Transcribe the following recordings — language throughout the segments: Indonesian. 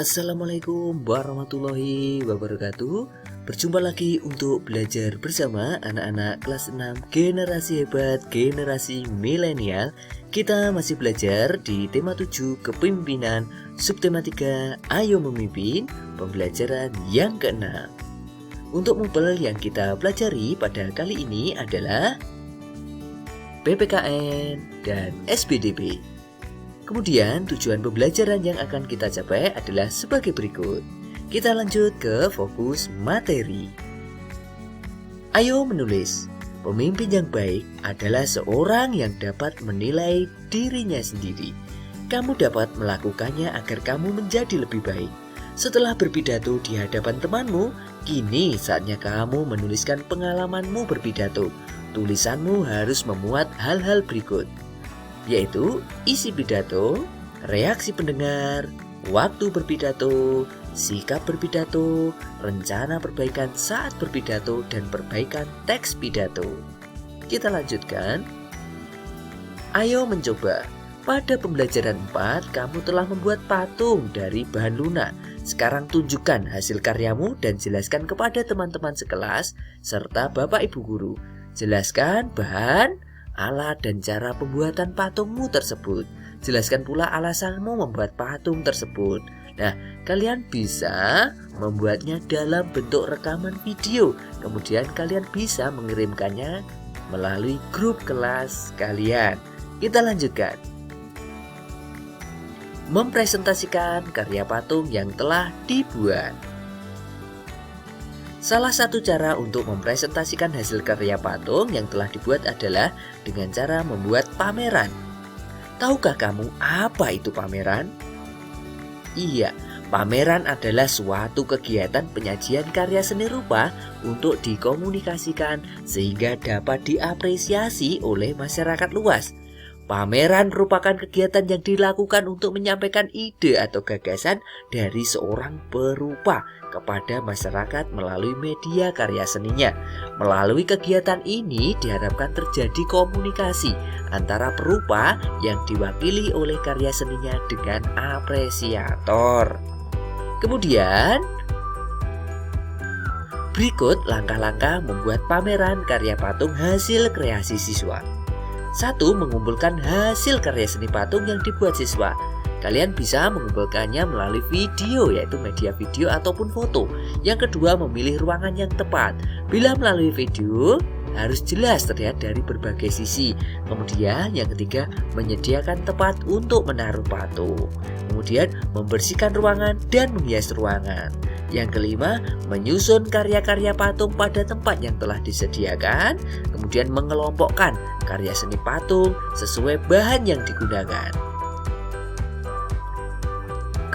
Assalamualaikum warahmatullahi wabarakatuh. Berjumpa lagi untuk belajar bersama anak-anak kelas 6 generasi hebat, generasi milenial. Kita masih belajar di tema 7 kepemimpinan, subtema 3 ayo memimpin, pembelajaran yang ke-6. Untuk mempel yang kita pelajari pada kali ini adalah PPKN dan SPDB. Kemudian tujuan pembelajaran yang akan kita capai adalah sebagai berikut. Kita lanjut ke fokus materi. Ayo menulis. Pemimpin yang baik adalah seorang yang dapat menilai dirinya sendiri. Kamu dapat melakukannya agar kamu menjadi lebih baik. Setelah berpidato di hadapan temanmu, kini saatnya kamu menuliskan pengalamanmu berpidato. Tulisanmu harus memuat hal-hal berikut, yaitu isi pidato, reaksi pendengar, waktu berpidato, sikap berpidato, rencana perbaikan saat berpidato, dan perbaikan teks pidato. Kita lanjutkan. Ayo mencoba. Pada pembelajaran 4, kamu telah membuat patung dari bahan lunak. Sekarang tunjukkan hasil karyamu dan jelaskan kepada teman-teman sekelas serta Bapak Ibu Guru. Jelaskan bahan, alat dan cara pembuatan patungmu tersebut. Jelaskan pula alasanmu membuat patung tersebut. Nah, kalian bisa membuatnya dalam bentuk rekaman video. Kemudian kalian bisa mengirimkannya melalui grup kelas kalian. Kita lanjutkan. Mempresentasikan karya patung yang telah dibuat. Salah satu cara untuk mempresentasikan hasil karya patung yang telah dibuat adalah dengan cara membuat pameran. Tahukah kamu apa itu pameran? Iya, pameran adalah suatu kegiatan penyajian karya seni rupa untuk dikomunikasikan sehingga dapat diapresiasi oleh masyarakat luas. Pameran merupakan kegiatan yang dilakukan untuk menyampaikan ide atau gagasan dari seorang perupa kepada masyarakat melalui media karya seninya. Melalui kegiatan ini diharapkan terjadi komunikasi antara perupa yang diwakili oleh karya seninya dengan apresiator. Kemudian, berikut langkah-langkah membuat pameran karya patung hasil kreasi siswa. 1. Mengumpulkan hasil karya seni patung yang dibuat siswa. Kalian bisa mengumpulkannya melalui video, yaitu media video ataupun foto. Yang kedua, memilih ruangan yang tepat. Bila melalui video, harus jelas terlihat dari berbagai sisi. Kemudian yang ketiga, menyediakan tempat untuk menaruh patung. Kemudian membersihkan ruangan dan menghias ruangan. Yang kelima, menyusun karya-karya patung pada tempat yang telah disediakan. Kemudian mengelompokkan karya seni patung sesuai bahan yang digunakan.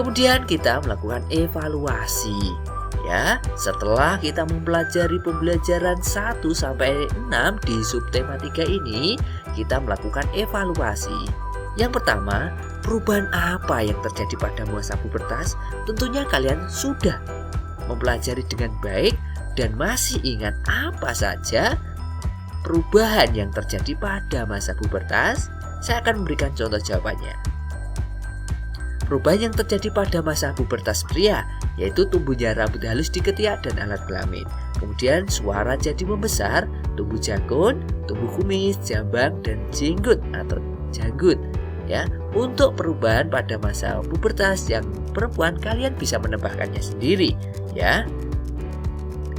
Kemudian kita melakukan evaluasi. Ya, setelah kita mempelajari pembelajaran 1 sampai 6 di subtema 3 ini, kita melakukan evaluasi. Yang pertama, perubahan apa yang terjadi pada masa pubertas? Tentunya kalian sudah mempelajari dengan baik dan masih ingat apa saja perubahan yang terjadi pada masa pubertas. Saya akan memberikan contoh jawabannya. Perubahan yang terjadi pada masa pubertas pria yaitu tumbuhnya rambut halus di ketiak dan alat kelamin. Kemudian suara jadi membesar, tumbuh janggut, tumbuh kumis, jambang, dan jenggot atau janggut. Ya, untuk perubahan pada masa pubertas yang perempuan kalian bisa menambahkannya sendiri, ya.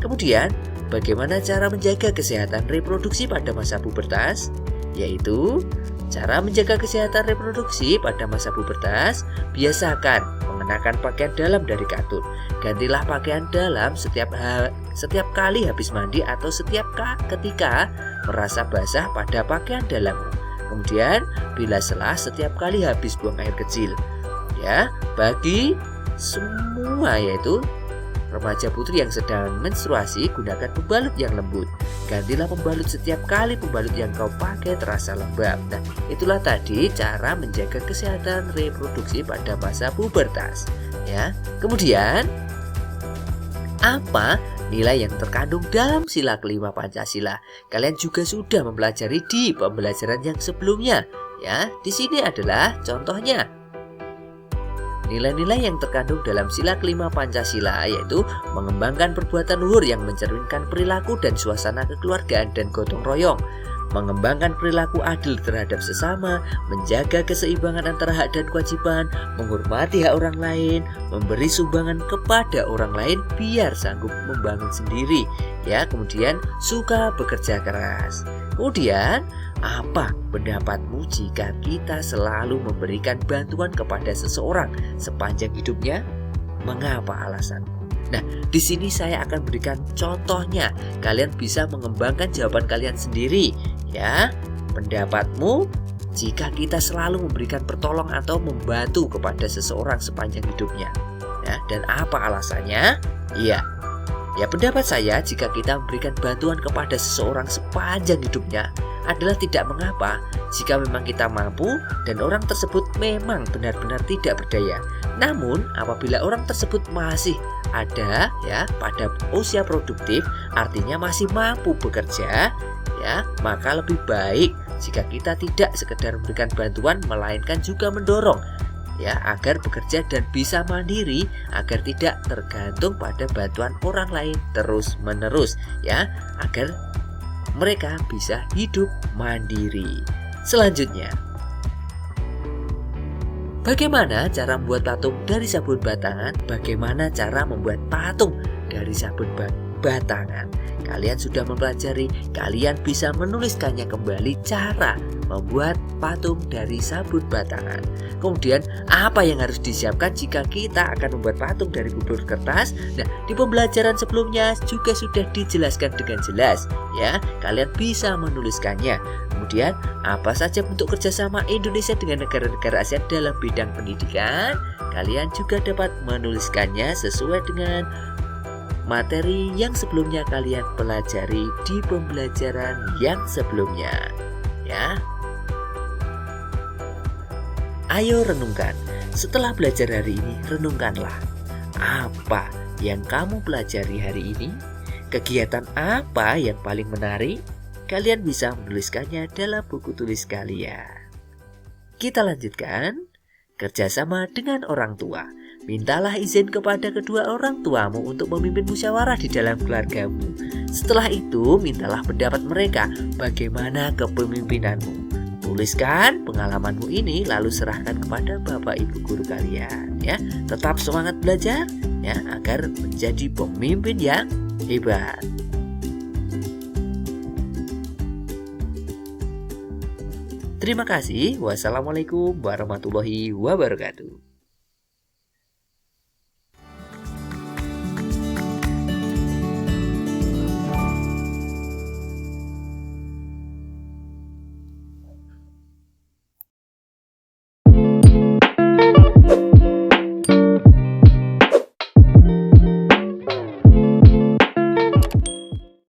Kemudian, bagaimana cara menjaga kesehatan reproduksi pada masa pubertas? Yaitu cara menjaga kesehatan reproduksi pada masa pubertas, biasakan mengenakan pakaian dalam dari katun. Gantilah pakaian dalam setiap kali habis mandi atau ketika merasa basah pada pakaian dalammu. Kemudian bilas selah setiap kali habis buang air kecil. Ya, bagi semua yaitu remaja putri yang sedang menstruasi, gunakan pembalut yang lembut. Gantilah pembalut setiap kali pembalut yang kau pakai terasa lembab. Nah, itulah tadi cara menjaga kesehatan reproduksi pada masa pubertas. Ya. Kemudian, apa nilai yang terkandung dalam sila kelima Pancasila? Kalian juga sudah mempelajari di pembelajaran yang sebelumnya. Ya, di sini adalah contohnya. Nilai-nilai yang terkandung dalam sila kelima Pancasila yaitu mengembangkan perbuatan luhur yang mencerminkan perilaku dan suasana kekeluargaan dan gotong royong, mengembangkan perilaku adil terhadap sesama, menjaga keseimbangan antara hak dan kewajiban, menghormati hak orang lain, memberi sumbangan kepada orang lain biar sanggup membangun sendiri. Ya, kemudian suka bekerja keras. Kemudian, apa pendapatmu jika kita selalu memberikan bantuan kepada seseorang sepanjang hidupnya? Mengapa alasanmu? Nah, di sini saya akan berikan contohnya. Kalian bisa mengembangkan jawaban kalian sendiri, ya. Pendapatmu jika kita selalu memberikan pertolongan atau membantu kepada seseorang sepanjang hidupnya, ya, dan apa alasannya? Iya. Ya, pendapat saya jika kita memberikan bantuan kepada seseorang sepanjang hidupnya adalah tidak mengapa jika memang kita mampu dan orang tersebut memang benar-benar tidak berdaya. Namun apabila orang tersebut masih ada ya pada usia produktif, artinya masih mampu bekerja, ya, maka lebih baik jika kita tidak sekedar memberikan bantuan melainkan juga mendorong ya agar bekerja dan bisa mandiri, agar tidak tergantung pada bantuan orang lain terus-menerus, ya, agar mereka bisa hidup mandiri. Selanjutnya, bagaimana cara membuat patung dari sabun batangan? Bagaimana cara membuat patung dari sabun batangan? Kalian sudah mempelajari, kalian bisa menuliskannya kembali cara membuat patung dari sabun batangan. Kemudian apa yang harus disiapkan jika kita akan membuat patung dari bubur kertas? Nah, di pembelajaran sebelumnya juga sudah dijelaskan dengan jelas, ya. Kalian bisa menuliskannya. Kemudian apa saja bentuk kerjasama Indonesia dengan negara-negara ASEAN dalam bidang pendidikan? Kalian juga dapat menuliskannya sesuai dengan materi yang sebelumnya kalian pelajari di pembelajaran yang sebelumnya, ya. Ayo renungkan. Setelah belajar hari ini, renungkanlah apa yang kamu pelajari hari ini. Kegiatan apa yang paling menarik? Kalian bisa menuliskannya dalam buku tulis kalian. Kita lanjutkan. Kerjasama dengan orang tua. Mintalah izin kepada kedua orang tuamu untuk memimpin musyawarah di dalam keluargamu. Setelah itu, mintalah pendapat mereka bagaimana kepemimpinanmu. Tuliskan pengalamanmu ini lalu serahkan kepada Bapak Ibu guru kalian, ya. Tetap semangat belajar, ya, agar menjadi pemimpin yang hebat. Terima kasih. Wassalamualaikum warahmatullahi wabarakatuh.